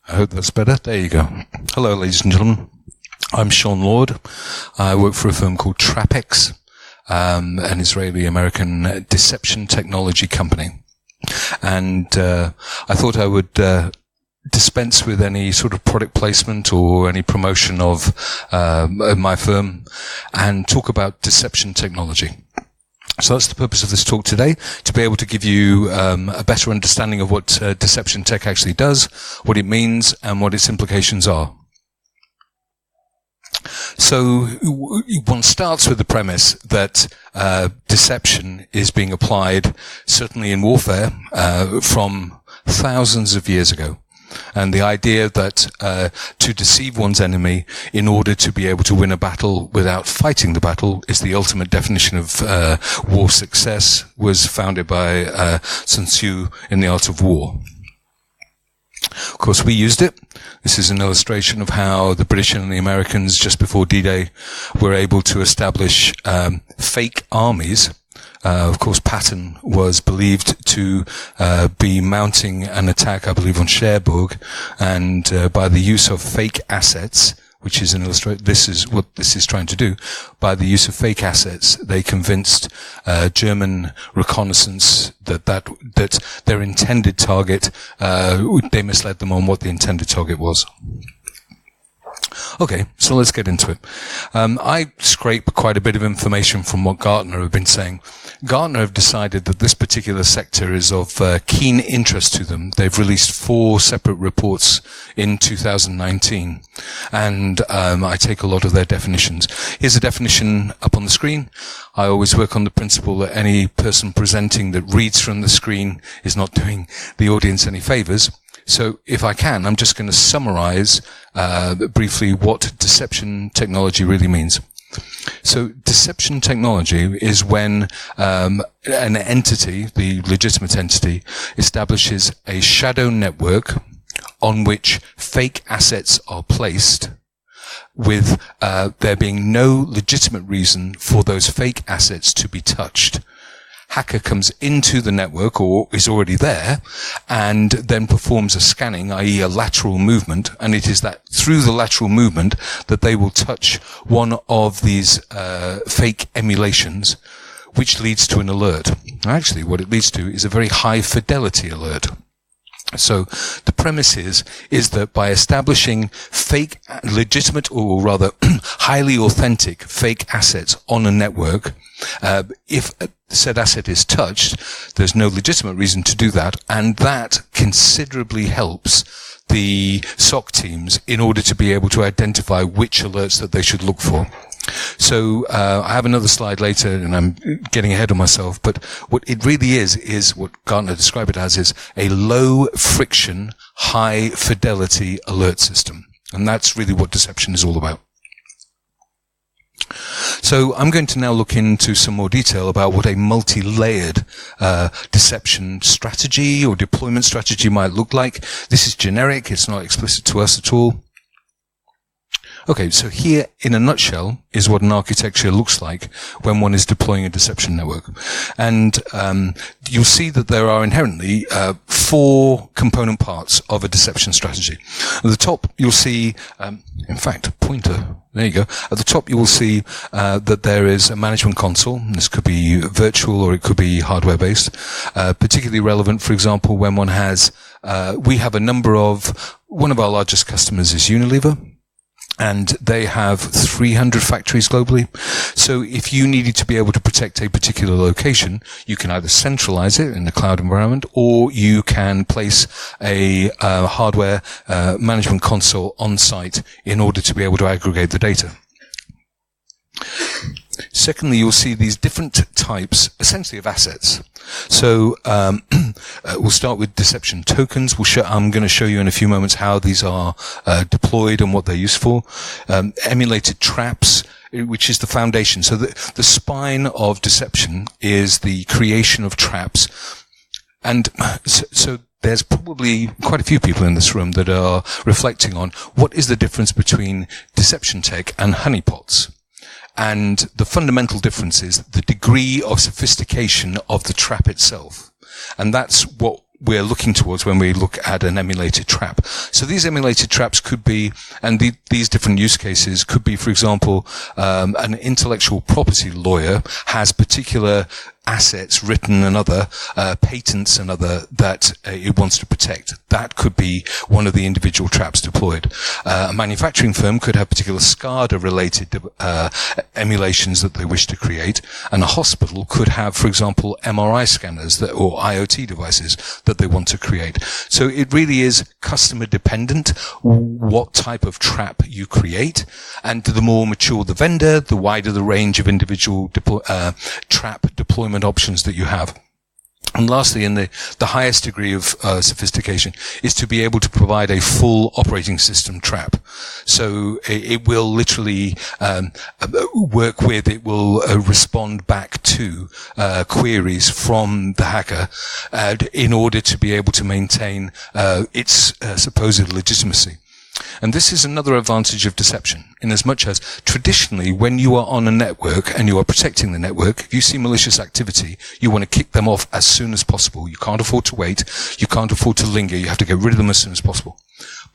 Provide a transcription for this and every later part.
I hope that's better. There you go. Hello, ladies and gentlemen. I'm Sean Lord. I work for a firm called TrapX, an Israeli-American deception technology company. And I thought I would dispense with any sort of product placement or any promotion of my firm and talk about deception technology. So that's the purpose of this talk today, to be able to give you a better understanding of what deception tech actually does, what it means, and what its implications are. So one starts with the premise that deception is being applied, certainly in warfare, from thousands of years ago. And the idea that to deceive one's enemy in order to be able to win a battle without fighting the battle is the ultimate definition of war success was founded by Sun Tzu in The Art of War. Of course, we used it. This is an illustration of how the British and the Americans, just before D-Day, were able to establish fake armies. Of course, Patton was believed to be mounting an attack, I believe, on Cherbourg, and by the use of fake assets, which is an illustration, this is what this is trying to do. By the use of fake assets, they convinced German reconnaissance that their intended target, they misled them on what the intended target was. Okay, so let's get into it. I scrape quite a bit of information from what Gartner have been saying. Gartner have decided that this particular sector is of keen interest to them. They've released 4 separate reports in 2019, and I take a lot of their definitions. Here's a definition up on the screen. I always work on the principle that any person presenting that reads from the screen is not doing the audience any favors. So if I can, I'm just going to summarize briefly what deception technology really means. So deception technology is when an entity, the legitimate entity, establishes a shadow network on which fake assets are placed, with there being no legitimate reason for those fake assets to be touched. Hacker comes into the network, or is already there, and then performs a scanning, i.e. a lateral movement, and it is that through the lateral movement that they will touch one of these fake emulations, which leads to an alert. Actually, what it leads to is a very high fidelity alert. So the premise is that by establishing fake, legitimate, or rather highly authentic fake assets on a network, if said asset is touched, there's no legitimate reason to do that, and that considerably helps the SOC teams in order to be able to identify which alerts that they should look for. So I have another slide later, and I'm getting ahead of myself, but what it really is what Gartner described it as, is a low friction, high fidelity alert system. And that's really what deception is all about. So I'm going to now look into some more detail about what a multi-layered deception strategy or deployment strategy might look like. This is generic. It's not explicit to us at all. Okay, so here, in a nutshell, is what an architecture looks like when one is deploying a deception network. And you'll see that there are inherently 4 component parts of a deception strategy. At the top, you'll see, in fact, pointer, there you go. At the top, you will see that there is a management console. This could be virtual or it could be hardware-based. Particularly relevant, for example, when one has, we have a number of, one of our largest customers is Unilever. And they have 300 factories globally. So if you needed to be able to protect a particular location, you can either centralize it in the cloud environment, or you can place a hardware management console on site in order to be able to aggregate the data. Secondly, you'll see these different types, essentially, of assets. So we'll start with deception tokens. I'm going to show you in a few moments how these are deployed and what they're used for. Emulated traps, which is the foundation. So the spine of deception is the creation of traps. And so there's probably quite a few people in this room that are reflecting on what is the difference between deception tech and honeypots. And the fundamental difference is the degree of sophistication of the trap itself. And that's what we're looking towards when we look at an emulated trap. So these emulated traps could be, and these different use cases could be, for example, an intellectual property lawyer has particular assets written and other patents and other that it wants to protect. That could be one of the individual traps deployed. A manufacturing firm could have particular SCADA related emulations that they wish to create, and a hospital could have, for example, MRI scanners or IoT devices that they want to create. So it really is customer dependent what type of trap you create, and the more mature the vendor, the wider the range of individual trap deployment options that you have. And lastly, in the highest degree of sophistication is to be able to provide a full operating system trap. So it will literally work with, it will respond back to queries from the hacker in order to be able to maintain its supposed legitimacy. And this is another advantage of deception, in as much as traditionally when you are on a network and you are protecting the network, if you see malicious activity, you want to kick them off as soon as possible. You can't afford to wait. You can't afford to linger. You have to get rid of them as soon as possible.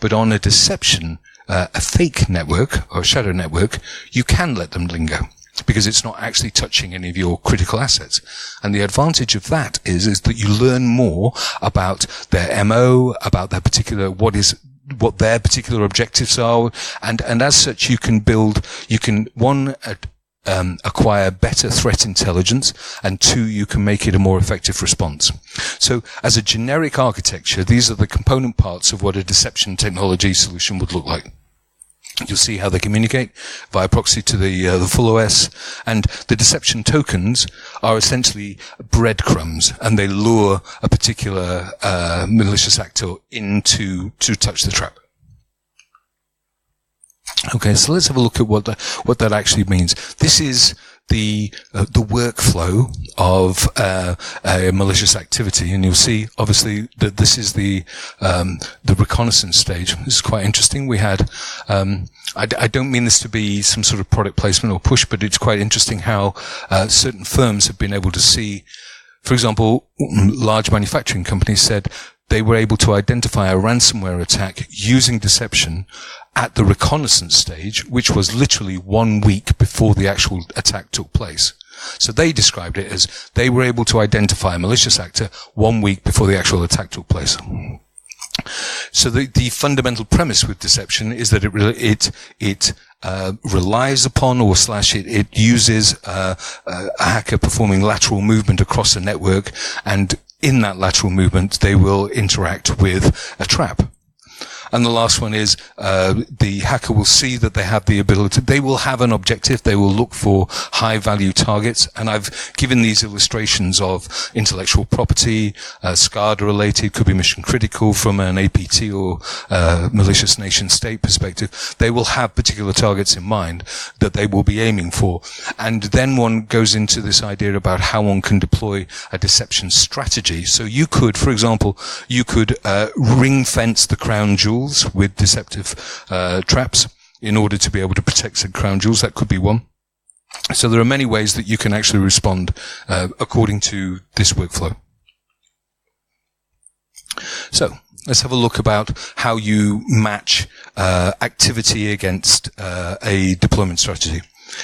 But on a deception, a fake network or a shadow network, you can let them linger, because it's not actually touching any of your critical assets. And the advantage of that is that you learn more about their MO, about their particular, what their particular objectives are, and as such you can acquire better threat intelligence, and two, you can make it a more effective response. So as a generic architecture, these are the component parts of what a deception technology solution would look like. You'll see how they communicate via proxy to the full OS, and the deception tokens are essentially breadcrumbs, and they lure a particular malicious actor to touch the trap. Okay, so let's have a look at what that actually means. This is the workflow of a malicious activity, and you'll see obviously that this is the reconnaissance stage. This is quite interesting. We had I don't mean this to be some sort of product placement or push, but it's quite interesting how certain firms have been able to see, for example, large manufacturing companies said they were able to identify a ransomware attack using deception at the reconnaissance stage, which was literally 1 week before the actual attack took place. So they described it as they were able to identify a malicious actor 1 week before the actual attack took place. So the fundamental premise with deception is that it relies upon it uses a hacker performing lateral movement across a network, and in that lateral movement they will interact with a trap. And the last one is the hacker will see that they have the ability, they will have an objective, they will look for high value targets, and I've given these illustrations of intellectual property, SCADA related, could be mission critical from an APT or malicious nation state perspective. They will have particular targets in mind that they will be aiming for. And then one goes into this idea about how one can deploy a deception strategy. So you could, for example, ring fence the crown jewels with deceptive traps in order to be able to protect the crown jewels. That could be one. So there are many ways that you can actually respond according to this workflow. So let's have a look about how you match activity against a deployment strategy.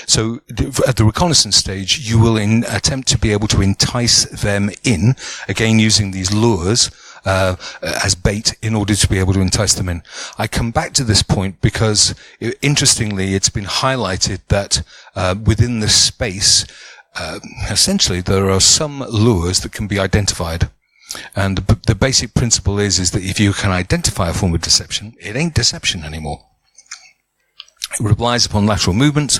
So at the reconnaissance stage, you will attempt to be able to entice them in, again using these lures as bait in order to be able to entice them in. I come back to this point because, interestingly, it's been highlighted that within this space, essentially there are some lures that can be identified. And the basic principle is that if you can identify a form of deception, it ain't deception anymore. It relies upon lateral movement,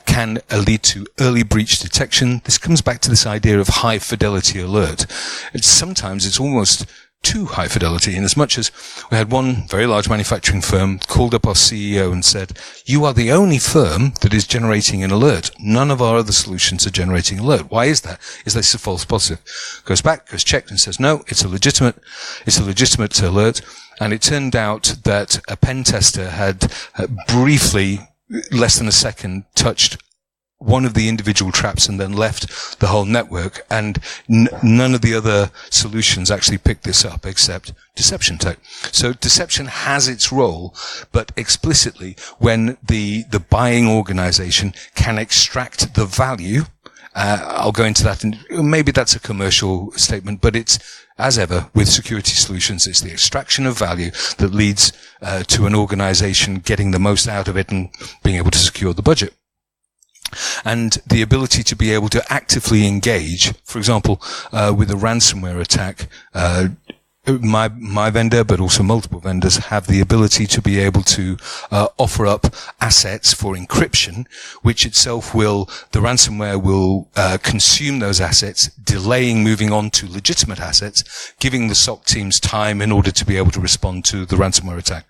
can lead to early breach detection. This comes back to this idea of high fidelity alert. Sometimes it's almost too high fidelity, in as much as we had one very large manufacturing firm called up our CEO and said, "You are the only firm that is generating an alert. None of our other solutions are generating alert. Why is that? Is this a false positive?" Goes back, goes checked, and says, "No, it's a legitimate alert." And it turned out that a pen tester had briefly, less than a second, touched one of the individual traps and then left the whole network. And none of the other solutions actually picked this up except deception tech. So deception has its role, but explicitly when the buying organization can extract the value. I'll go into that, and maybe that's a commercial statement, but it's, as ever, with security solutions, it's the extraction of value that leads to an organization getting the most out of it and being able to secure the budget. And the ability to be able to actively engage, for example, with a ransomware attack, my vendor, but also multiple vendors, have the ability to be able to offer up assets for encryption, which itself the ransomware will consume those assets, delaying moving on to legitimate assets, giving the SOC teams time in order to be able to respond to the ransomware attack.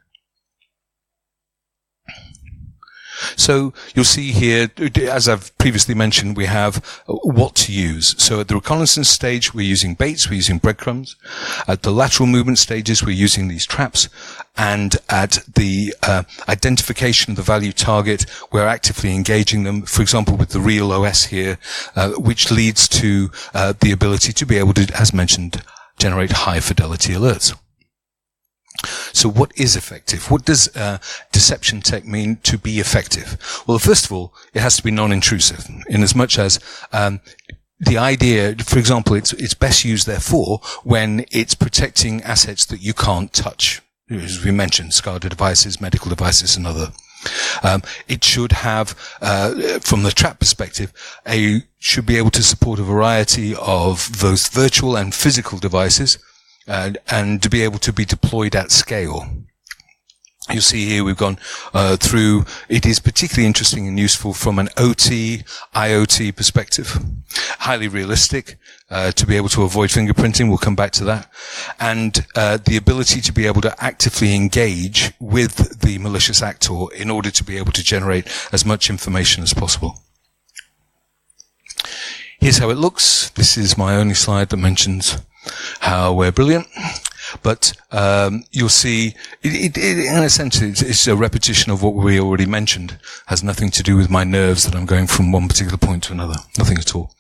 So you'll see here, as I've previously mentioned, we have what to use. So at the reconnaissance stage, we're using baits, we're using breadcrumbs. At the lateral movement stages, we're using these traps. And at the identification of the value target, we're actively engaging them, for example, with the real OS here, which leads to the ability to be able to, as mentioned, generate high fidelity alerts. So what is effective? What does deception tech mean to be effective? Well, first of all, it has to be non-intrusive, in as much as the idea, for example, it's best used, therefore, when it's protecting assets that you can't touch. As we mentioned, SCADA devices, medical devices, and other. It should have, from the trap perspective, should be able to support a variety of both virtual and physical devices, and to be able to be deployed at scale. You'll see here we've gone through. It is particularly interesting and useful from an OT, IoT perspective. Highly realistic to be able to avoid fingerprinting. We'll come back to that. And the ability to be able to actively engage with the malicious actor in order to be able to generate as much information as possible. Here's how it looks. This is my only slide that mentions how we're brilliant. But you'll see, in a sense, it's a repetition of what we already mentioned. Has nothing to do with my nerves that I'm going from one particular point to another. Nothing at all.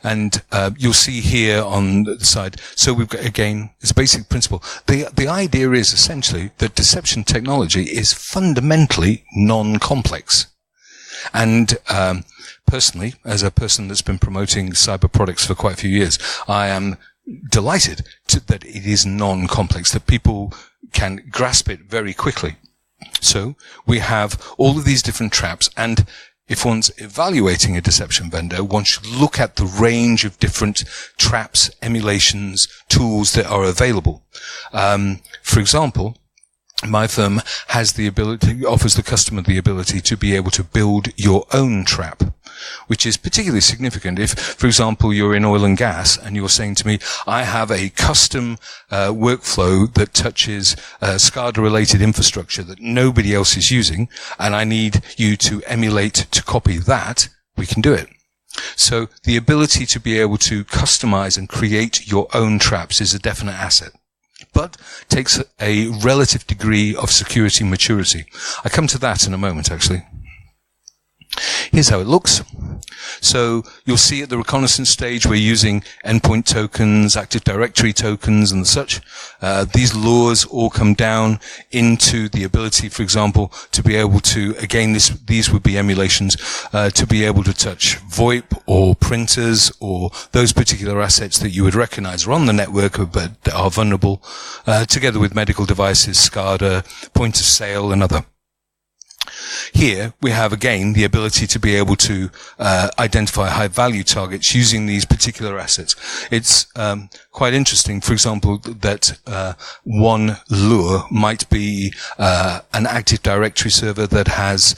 And you'll see here on the side, so we've got, again, it's a basic principle. The idea is essentially that deception technology is fundamentally non-complex. And personally, as a person that's been promoting cyber products for quite a few years, I am delighted that it is non-complex, that people can grasp it very quickly. So we have all of these different traps, and if one's evaluating a deception vendor, one should look at the range of different traps, emulations, tools that are available. For example, my firm has the ability, offers the customer the ability to be able to build your own trap, which is particularly significant. If, for example, you're in oil and gas and you're saying to me, I have a custom workflow that touches SCADA-related infrastructure that nobody else is using, and I need you to emulate to copy that, we can do it. So the ability to be able to customize and create your own traps is a definite asset, but takes a relative degree of security maturity. I come to that in a moment, actually. Here's how it looks. So you'll see at the reconnaissance stage, we're using endpoint tokens, Active Directory tokens, and such. These laws all come down into the ability, for example, to be able to, again, these would be emulations, to be able to touch VoIP or printers or those particular assets that you would recognize are on the network but are vulnerable, together with medical devices, SCADA, point of sale, and other. Here we have again the ability to be able to identify high value targets using these particular assets. It's quite interesting, for example, that one lure might be an Active Directory server that has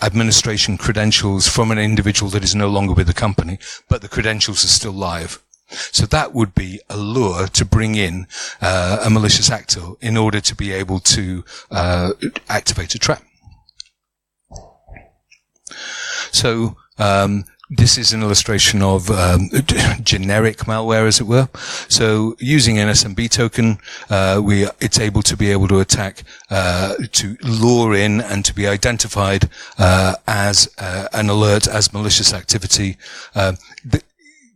administration credentials from an individual that is no longer with the company, but the credentials are still live. So that would be a lure to bring in a malicious actor in order to be able to activate a trap. So This is an illustration of generic malware, as it were. So using an SMB token, it's able to attack, to lure in and to be identified as an alert, as malicious activity.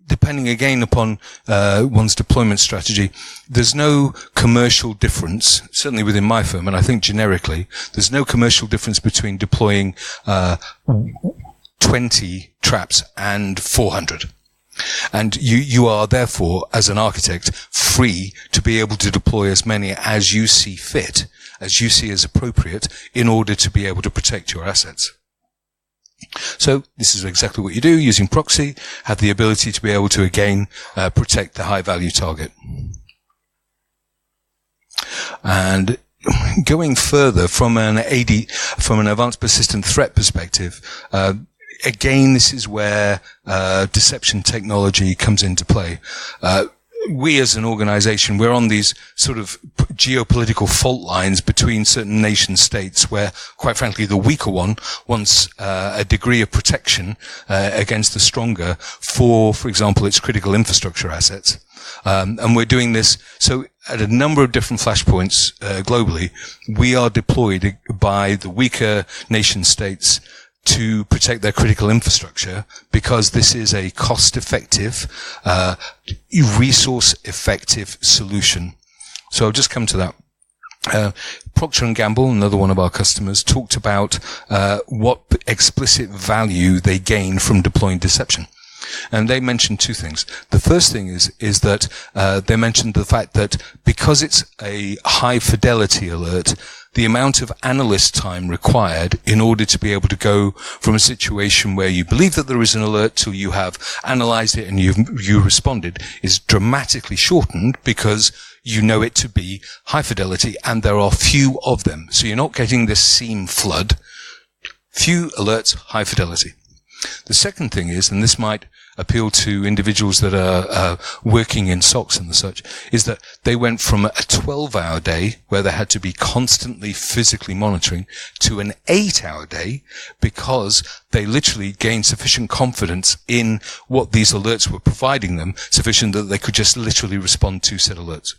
Depending again upon one's deployment strategy, there's no commercial difference, certainly within my firm, and I think generically, there's no commercial difference between deploying 20 traps and 400. And you are therefore, as an architect, free to be able to deploy as many as you see fit, as you see as appropriate, in order to be able to protect your assets. So this is exactly what you do using proxy, have the ability to be able to again protect the high value target. And going further from an advanced persistent threat perspective, again, this is where deception technology comes into play. We as an organization, we're on these sort of geopolitical fault lines between certain nation states where, quite frankly, the weaker one wants a degree of protection against the stronger for example, its critical infrastructure assets. And we're doing this. So at a number of different flashpoints globally, we are deployed by the weaker nation states to protect their critical infrastructure, because this is a cost-effective, resource-effective solution. So I'll just come to that. Procter & Gamble, another one of our customers, talked about what explicit value they gain from deploying deception. And they mentioned two things. The first thing is that they mentioned the fact that because it's a high fidelity alert, the amount of analyst time required in order to be able to go from a situation where you believe that there is an alert till you have analyzed it and you responded is dramatically shortened, because you know it to be high fidelity and there are few of them. So you're not getting this seam flood. Few alerts, high fidelity. The second thing is, and this might appeal to individuals that are working in SOCs and the such, is that they went from a 12-hour day where they had to be constantly physically monitoring to an 8-hour day, because they literally gained sufficient confidence in what these alerts were providing them, sufficient that they could just literally respond to said alerts.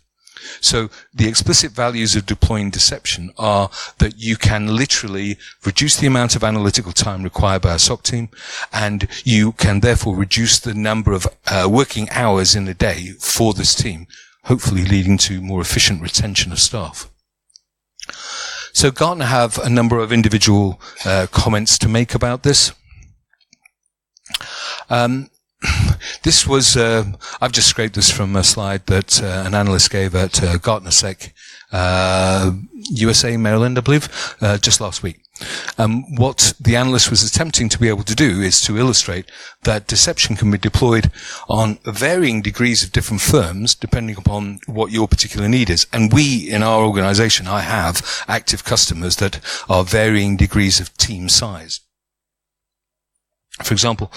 So the explicit values of deploying deception are that you can literally reduce the amount of analytical time required by a SOC team, and you can therefore reduce the number of working hours in a day for this team, hopefully leading to more efficient retention of staff. So Gartner have a number of individual comments to make about this. This was, I've just scraped this from a slide that an analyst gave at Gartner Sec, USA, Maryland, I believe, just last week. What the analyst was attempting to be able to do is to illustrate that deception can be deployed on varying degrees of different firms, depending upon what your particular need is. And we, in our organization, I have active customers that are varying degrees of team size. For example,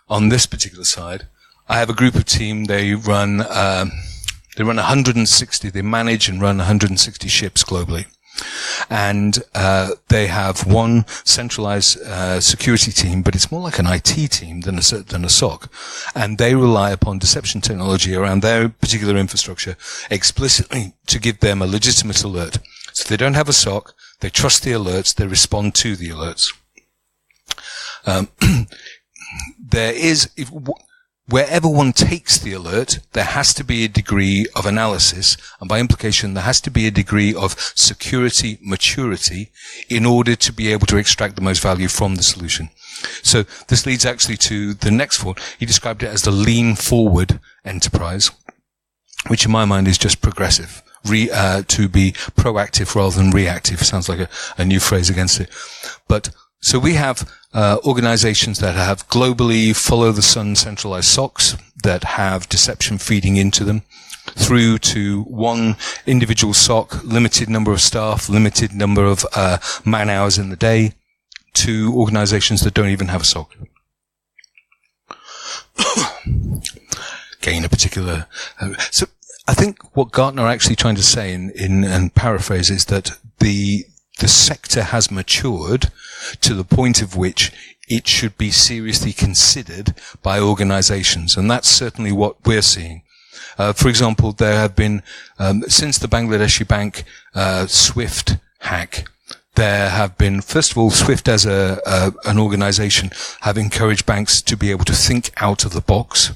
on this particular side, I have a group of team. They run 160. They manage and run 160 ships globally, and they have one centralized security team, but it's more like an IT team than a SOC, and they rely upon deception technology around their particular infrastructure explicitly to give them a legitimate alert. So they don't have a SOC. They trust the alerts. They respond to the alerts. There is, wherever one takes the alert, there has to be a degree of analysis, and by implication, there has to be a degree of security maturity in order to be able to extract the most value from the solution. So this leads actually to the next one. He described it as the lean forward enterprise, which in my mind is just progressive. To be proactive rather than reactive. Sounds like a new phrase against it. But so we have organizations that have globally follow-the-sun centralized SOCs that have deception feeding into them, through to one individual SOC, limited number of staff, limited number of man-hours in the day, to organizations that don't even have a SOC. Gain a particular... so I think what Gartner are actually trying to say in paraphrase is that the sector has matured to the point of which it should be seriously considered by organizations. And that's certainly what we're seeing. For example, there have been, since the Bangladeshi bank SWIFT hack, there have been, first of all, SWIFT as an organization have encouraged banks to be able to think out of the box.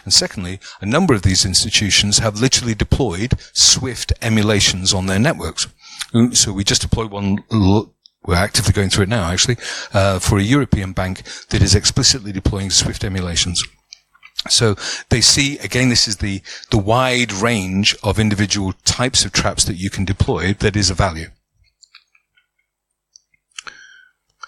And secondly, a number of these institutions have literally deployed SWIFT emulations on their networks. So we just deployed one, we're actively going through it now, actually, for a European bank that is explicitly deploying SWIFT emulations. So they see, again, this is the wide range of individual types of traps that you can deploy that is of value.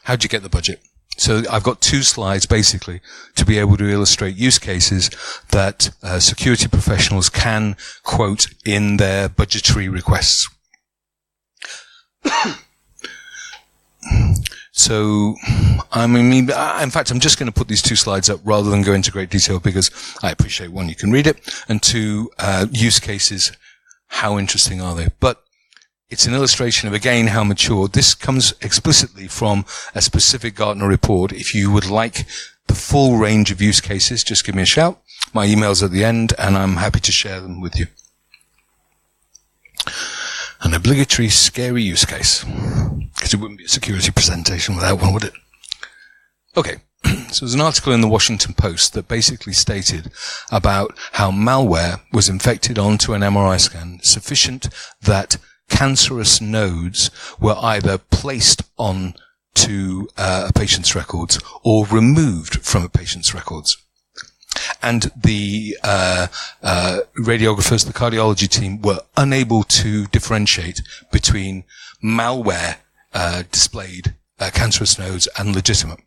How do you get the budget? So I've got 2 slides basically to be able to illustrate use cases that security professionals can quote in their budgetary requests. So, I mean, in fact, I'm just going to put these 2 slides up rather than go into great detail because I appreciate, 1, you can read it, and 2, use cases, how interesting are they? But it's an illustration of, again, how mature. This comes explicitly from a specific Gartner report. If you would like the full range of use cases, just give me a shout. My email's at the end, and I'm happy to share them with you. An obligatory scary use case. Because it wouldn't be a security presentation without one, would it? Okay. So there's an article in the Washington Post that basically stated about how malware was infected onto an MRI scan, sufficient that cancerous nodes were either placed on to a patient's records or removed from a patient's records. And the radiographers, the cardiology team, were unable to differentiate between malware displayed cancerous nodes and legitimate.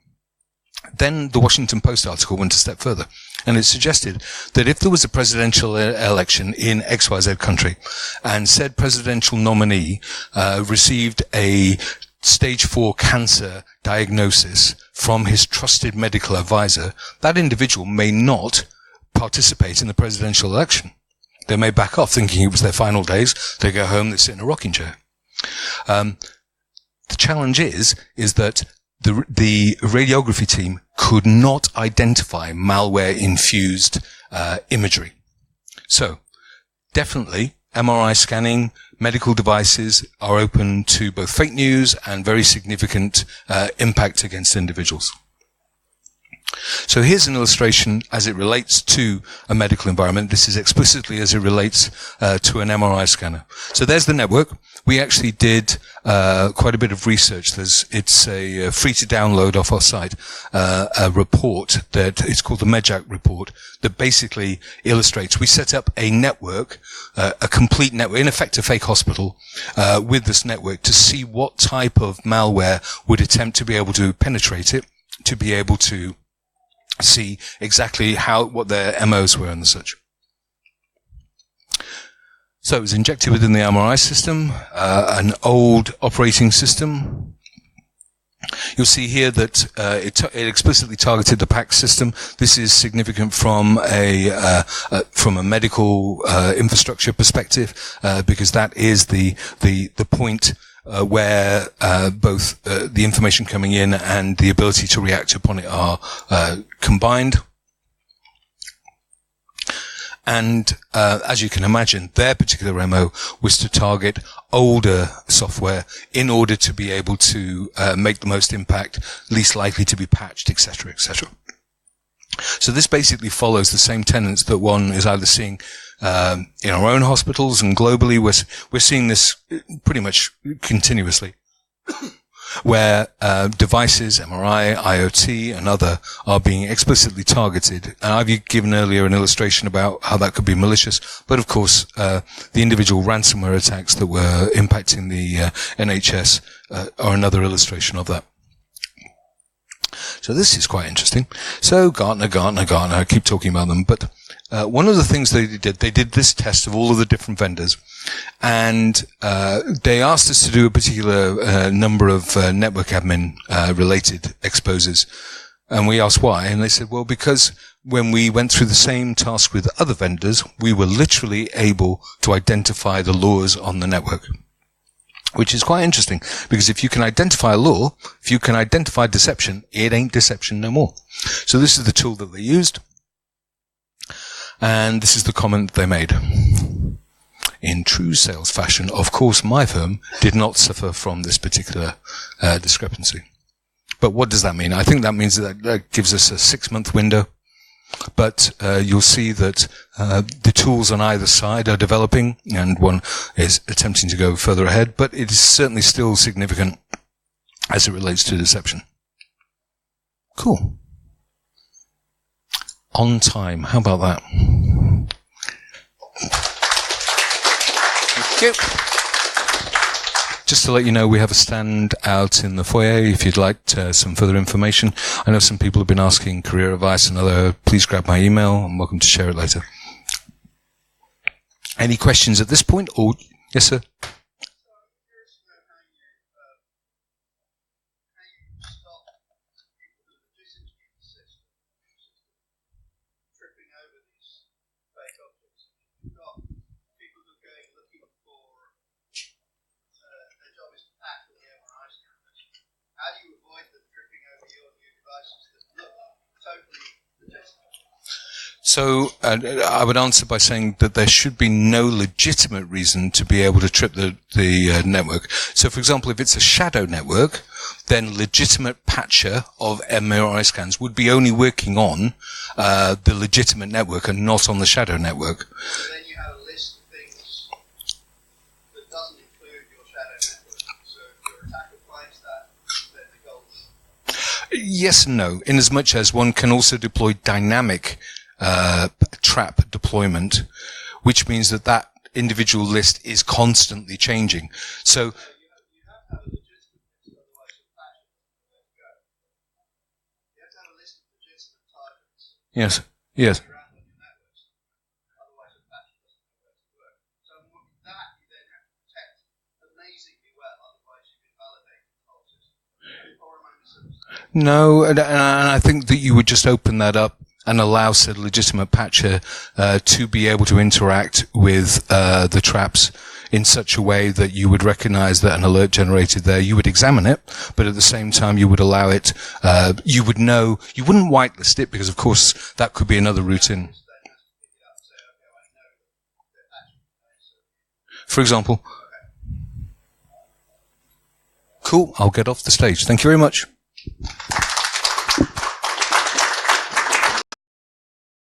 Then the Washington Post article went a step further, and it suggested that if there was a presidential election in XYZ country, and said presidential nominee received a stage 4 cancer diagnosis from his trusted medical advisor, that individual may not participate in the presidential election. They may back off, thinking it was their final days. They go home, they sit in a rocking chair. The challenge is that the radiography team could not identify malware-infused imagery. So, definitely, MRI scanning, medical devices are open to both fake news and very significant impact against individuals. So here's an illustration as it relates to a medical environment. This is explicitly as it relates to an MRI scanner. So there's the network. We actually did quite a bit of research. It's a free to download off our site, a report that it's called the MEDJAC report that basically illustrates. We set up a network, a complete network, in effect a fake hospital, with this network to see what type of malware would attempt to be able to penetrate it, to be able to see exactly what their MOs were and such. So it was injected within the MRI system, an old operating system. You'll see here that it explicitly targeted the PAX system. This is significant from a medical infrastructure perspective, because that is the point where both the information coming in and the ability to react upon it are combined. And as you can imagine, their particular MO was to target older software in order to be able to make the most impact, least likely to be patched, etc., etc. So this basically follows the same tenets that one is either seeing in our own hospitals and globally. We're seeing this pretty much continuously, where devices, MRI, IoT, and other are being explicitly targeted. And I've given earlier an illustration about how that could be malicious, but of course, the individual ransomware attacks that were impacting the NHS are another illustration of that. So this is quite interesting. So Gartner, I keep talking about them, but one of the things they did this test of all of the different vendors, and they asked us to do a particular number of network admin related exposes, and we asked why, and they said, well, because when we went through the same task with other vendors, we were literally able to identify the laws on the network. which is quite interesting, because if you can identify a law, if you can identify deception, it ain't deception no more. So this is the tool that they used, and this is the comment they made. In true sales fashion, of course, my firm did not suffer from this particular discrepancy. But what does that mean? I think that means that gives us a 6-month window. But you'll see that the tools on either side are developing, and one is attempting to go further ahead, but it is certainly still significant as it relates to deception. Cool. On time. How about that? Thank you. Just to let you know, we have a stand out in the foyer if you'd like some further information. I know some people have been asking career advice and other. Please grab my email. I'm welcome to share it later. Any questions at this point? Or yes, sir? So I would answer by saying that there should be no legitimate reason to be able to trip the network. So, for example, if it's a shadow network, then legitimate patcher of MRI scans would be only working on the legitimate network and not on the shadow network. So then you have a list of things that doesn't include your shadow network. So if your attacker finds that, then the goal. Yes and no, in as much as one can also deploy dynamic trap deployment, which means that that individual list is constantly changing. So you have to have a legitimate list, otherwise your patch doesn't go. You have to have a list of legitimate targets. yes, yes. Around on your networks, otherwise your patch doesn't know where to work. So with that, you then have to protect amazingly well, otherwise you can validate the whole system. Or am I misunderstanding? No, and I think that you would just open that up and allow said legitimate patcher to be able to interact with the traps in such a way that you would recognize that an alert generated there. You would examine it, but at the same time you would allow it, you would know, you wouldn't whitelist it, because of course that could be another route in. For example. Cool, I'll get off the stage. Thank you very much.